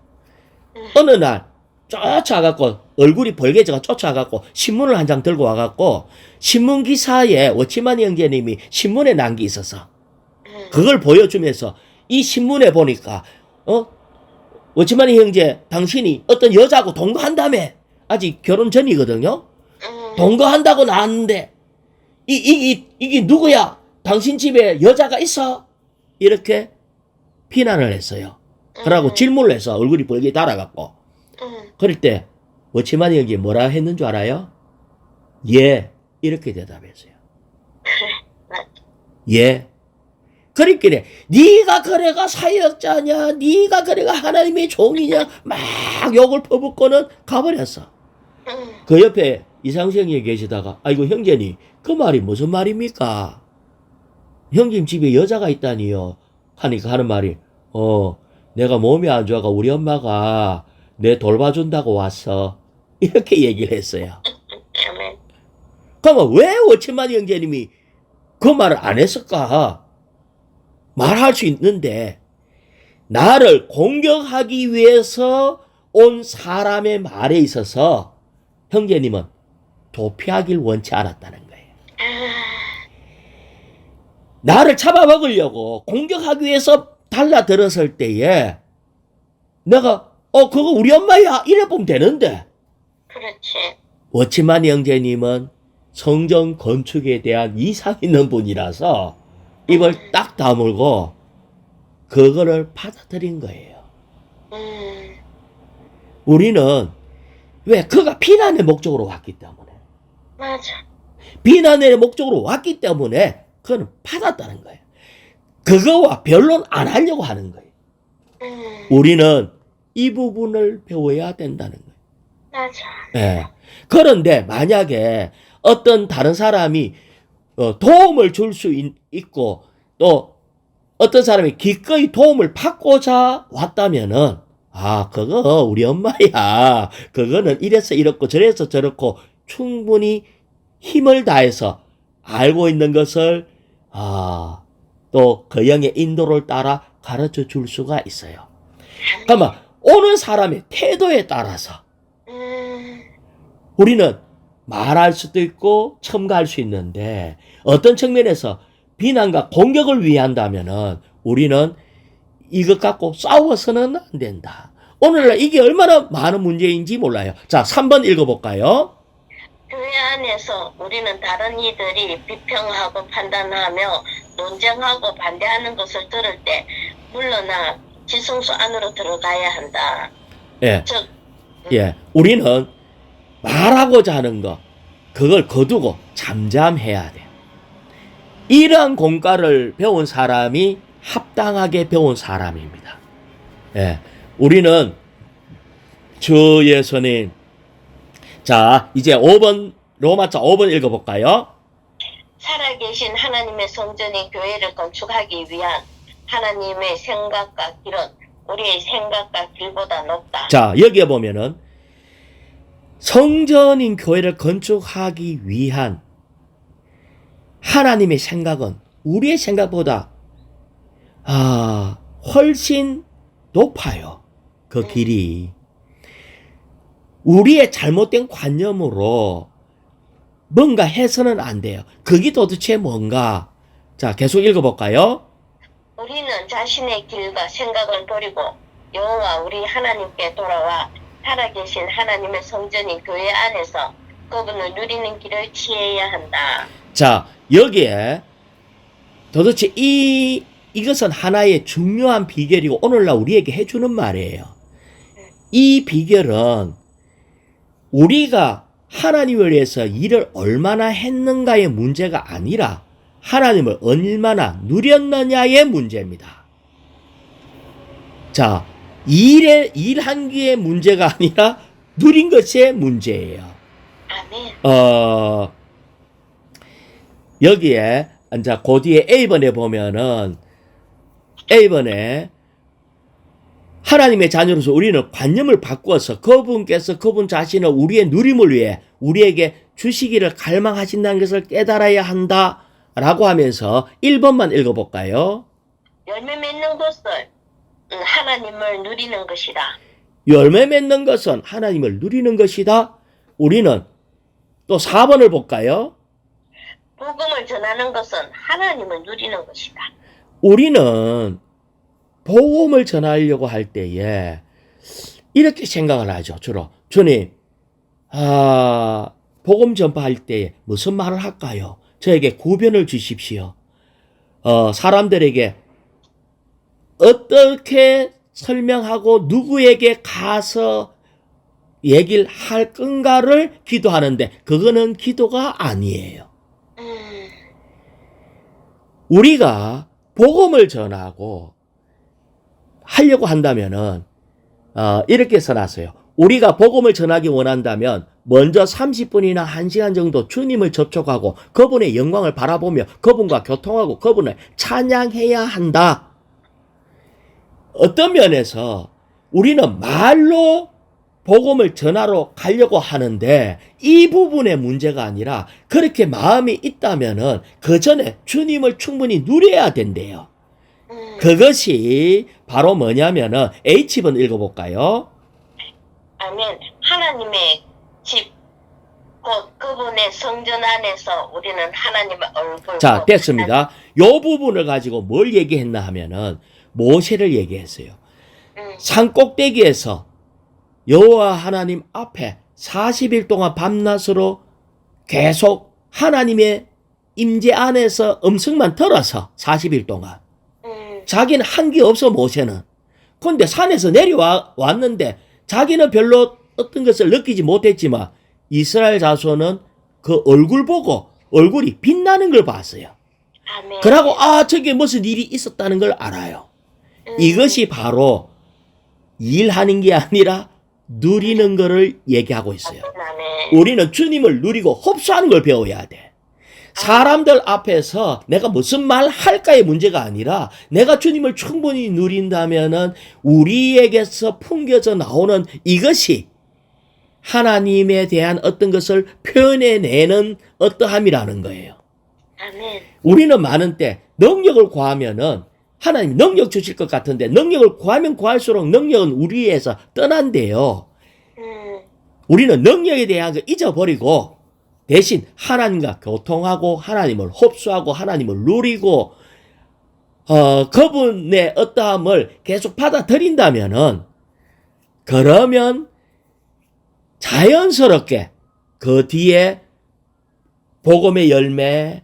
어느 날 쫓아가고 얼굴이 벌개져가 쫓아가고 신문을 한 장 들고 와갖고 신문 기사에 워치마니 형제님이 신문에 난 게 있어서 그걸 보여주면서 이 신문에 보니까 워치마니 형제 당신이 어떤 여자하고 동거한다며 아직 결혼 전이거든요. 동거한다고 나왔는데 이게 누구야? 당신 집에 여자가 있어? 이렇게 비난을 했어요. 그러고 질문을 해서 얼굴이 벌게 달아갖고 그럴 때 워치마니 형제 뭐라 했는 줄 알아요? 예 이렇게 대답했어요. 예. 그러니까 네가 그래가 사역자냐 네가 그래가 하나님의 종이냐 막 욕을 퍼붓고는 가버렸어. 그 옆에 이상생이 계시다가 아이고 형제님 그 말이 무슨 말입니까? 형님 집에 여자가 있다니요 하니까 하는 말이 내가 몸이 안 좋아가 우리 엄마가 내 돌봐준다고 왔어 이렇게 얘기를 했어요. 그러면 왜 워치마니 형제님이 그 말을 안 했을까? 말할 수 있는데 나를 공격하기 위해서 온 사람의 말에 있어서 형제님은 도피하길 원치 않았다는 거예요. 나를 잡아먹으려고 공격하기 위해서 달라들었을 때에 내가 그거 우리 엄마야 이래 보면 되는데
그렇지.
워치마니 형제님은 성전 건축에 대한 이상 있는 분이라서 입을 딱 다물고 그거를 받아들인 거예요. 우리는 왜 그가 비난의 목적으로 왔기 때문에
맞아.
비난의 목적으로 왔기 때문에 그는 받았다는 거예요. 그거와 변론 안 하려고 하는 거예요. 우리는 이 부분을 배워야 된다는 거예요.
맞아.
예. 그런데 만약에 어떤 다른 사람이 도움을 줄 수 있고 또 어떤 사람이 기꺼이 도움을 받고자 왔다면은 그거 우리 엄마야. 그거는 이래서 이렇고 저래서 저렇고 충분히 힘을 다해서 알고 있는 것을 또 그 영의 인도를 따라 가르쳐 줄 수가 있어요. 그러면 오는 사람의 태도에 따라서 우리는 말할 수도 있고 첨가할 수 있는데 어떤 측면에서 비난과 공격을 위한다면은 우리는 이것 갖고 싸워서는 안 된다. 오늘날 이게 얼마나 많은 문제인지 몰라요. 자, 3번 읽어볼까요?
교회 안에서 우리는 다른 이들이 비평하고 판단하며 논쟁하고 반대하는 것을 들을 때 물러나 지성소 안으로 들어가야 한다.
예. 우리는 말하고자 하는 거 그걸 거두고 잠잠해야 돼요. 이러한 공과를 배운 사람이 합당하게 배운 사람입니다. 예. 우리는 주 예수님. 자, 이제 5번, 로마서 5번 읽어볼까요?
살아계신 하나님의 성전인 교회를 건축하기 위한 하나님의 생각과 길은 우리의 생각과 길보다 높다.
자, 여기에 보면은 성전인 교회를 건축하기 위한 하나님의 생각은 우리의 생각보다 훨씬 높아요. 그 길이. 우리의 잘못된 관념으로 뭔가 해서는 안 돼요. 그게 도대체 뭔가? 자, 계속 읽어볼까요?
우리는 자신의 길과 생각을 버리고 여호와 우리 하나님께 돌아와 살아계신 하나님의 성전인 교회 안에서 그분을 누리는 길을 취해야 한다.
자, 여기에 도대체 이것은 하나의 중요한 비결이고 오늘날 우리에게 해주는 말이에요. 이 비결은 우리가 하나님을 위해서 일을 얼마나 했는가의 문제가 아니라 하나님을 얼마나 누렸느냐의 문제입니다. 자, 일한 게의 문제가 아니라 누린 것의 문제예요.
아멘.
여기에 이제 그 뒤에 A번에 보면은 A번에 하나님의 자녀로서 우리는 관념을 바꾸어서 그분께서 그분 자신을 우리의 누림을 위해 우리에게 주시기를 갈망하신다는 것을 깨달아야 한다라고 하면서 1번만 읽어볼까요?
열매 맺는 것을 하나님을 누리는 것이다.
열매 맺는 것은 하나님을 누리는 것이다. 우리는 또 4번을 볼까요?
복음을 전하는 것은 하나님을 누리는 것이다.
우리는 복음을 전하려고 할 때에 이렇게 생각을 하죠. 주로 주님, 복음 전파할 때에 무슨 말을 할까요? 저에게 구변을 주십시오. 사람들에게 어떻게 설명하고 누구에게 가서 얘기를 할 건가를 기도하는데 그거는 기도가 아니에요. 우리가 복음을 전하고 하려고 한다면은 이렇게 써놨어요. 우리가 복음을 전하기 원한다면 먼저 30분이나 1시간 정도 주님을 접촉하고 그분의 영광을 바라보며 그분과 교통하고 그분을 찬양해야 한다. 어떤 면에서 우리는 말로 복음을 전하러 가려고 하는데 이 부분의 문제가 아니라 그렇게 마음이 있다면은 그 전에 주님을 충분히 누려야 된대요. 그것이 바로 뭐냐면은 H번 읽어볼까요?
아멘. 하나님의 집, 곧 그분의 성전 안에서 우리는 하나님의 얼굴.
자, 됐습니다. 요 부분을 가지고 뭘 얘기했나 하면은 모세를 얘기했어요. 산 꼭대기에서 여호와 하나님 앞에 40일 동안 밤낮으로 계속 하나님의 임재 안에서 음성만 들어서 40일 동안 자기는 한 게 없어 모세는. 그런데 산에서 내려왔는데 자기는 별로 어떤 것을 느끼지 못했지만 이스라엘 자손은 그 얼굴 보고 얼굴이 빛나는 걸 봤어요.
아멘.
그러고 저게 무슨 일이 있었다는 걸 알아요. 이것이 바로 일하는 게 아니라 누리는 거를 얘기하고 있어요.
아멘.
우리는 주님을 누리고 흡수하는 걸 배워야 돼. 사람들 앞에서 내가 무슨 말 할까의 문제가 아니라 내가 주님을 충분히 누린다면은 우리에게서 풍겨져 나오는 이것이 하나님에 대한 어떤 것을 표현해내는 어떠함이라는 거예요.
아멘.
우리는 많은 때 능력을 구하면은 하나님이 능력 주실 것 같은데 능력을 구하면 구할수록 능력은 우리에서 떠난대요. 우리는 능력에 대한 걸 잊어버리고 대신 하나님과 교통하고 하나님을 흡수하고 하나님을 누리고 그분의 어떠함을 계속 받아들인다면은 그러면 자연스럽게 그 뒤에 복음의 열매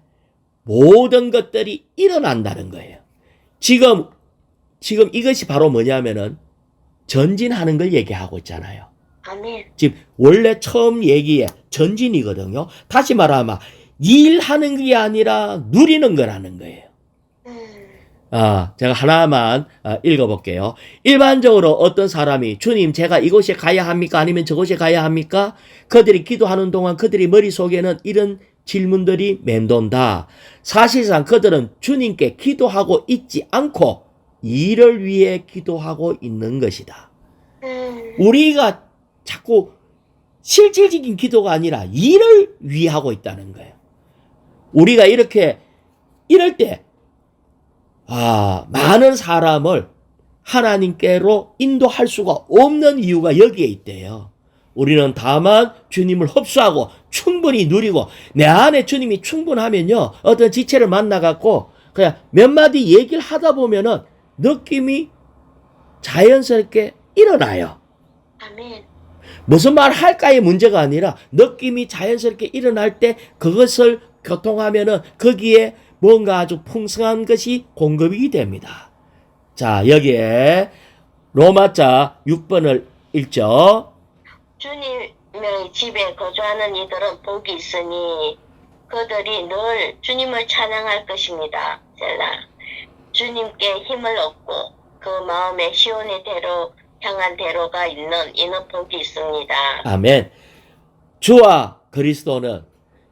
모든 것들이 일어난다는 거예요. 지금 이것이 바로 뭐냐면은 전진하는 걸 얘기하고 있잖아요.
아멘.
지금 원래 처음 얘기에 전진이거든요. 다시 말하면 일하는 게 아니라 누리는 거라는 거예요. 제가 하나만 읽어볼게요. 일반적으로 어떤 사람이 주님 제가 이곳에 가야 합니까? 아니면 저곳에 가야 합니까? 그들이 기도하는 동안 그들이 머릿속에는 이런 질문들이 맴돈다. 사실상 그들은 주님께 기도하고 있지 않고 일을 위해 기도하고 있는 것이다. 우리가 자꾸 실질적인 기도가 아니라 일을 위하고 있다는 거예요. 우리가 이렇게 이럴 때 많은 사람을 하나님께로 인도할 수가 없는 이유가 여기에 있대요. 우리는 다만 주님을 흡수하고 충분히 누리고 내 안에 주님이 충분하면요. 어떤 지체를 만나갖고 그냥 몇 마디 얘기를 하다 보면은 느낌이 자연스럽게 일어나요.
아멘.
무슨 말 할까의 문제가 아니라 느낌이 자연스럽게 일어날 때 그것을 교통하면은 거기에 뭔가 아주 풍성한 것이 공급이 됩니다. 자, 여기에 로마자 6번을 읽죠.
주님의 집에 거주하는 이들은 복이 있으니 그들이 늘 주님을 찬양할 것입니다. 셀라. 주님께 힘을 얻고 그 마음에 시온의 대로 향한 대로가 있는 이는 복이 있습니다.
아멘. 주와 그리스도는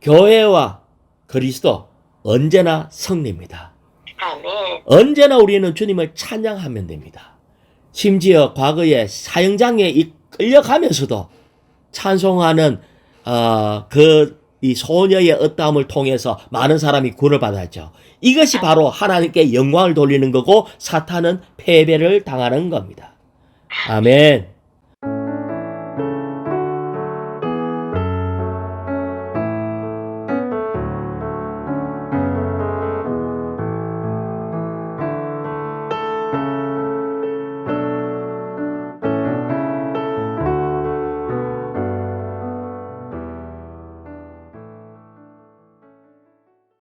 교회와 그리스도 언제나 성리입니다.
아멘.
언제나 우리는 주님을 찬양하면 됩니다. 심지어 과거에 사형장에 끌려가면서도 찬송하는 이 소녀의 어떠함을 통해서 많은 사람이 구원을 받았죠. 이것이 바로 하나님께 영광을 돌리는 거고 사탄은 패배를 당하는 겁니다. 아멘.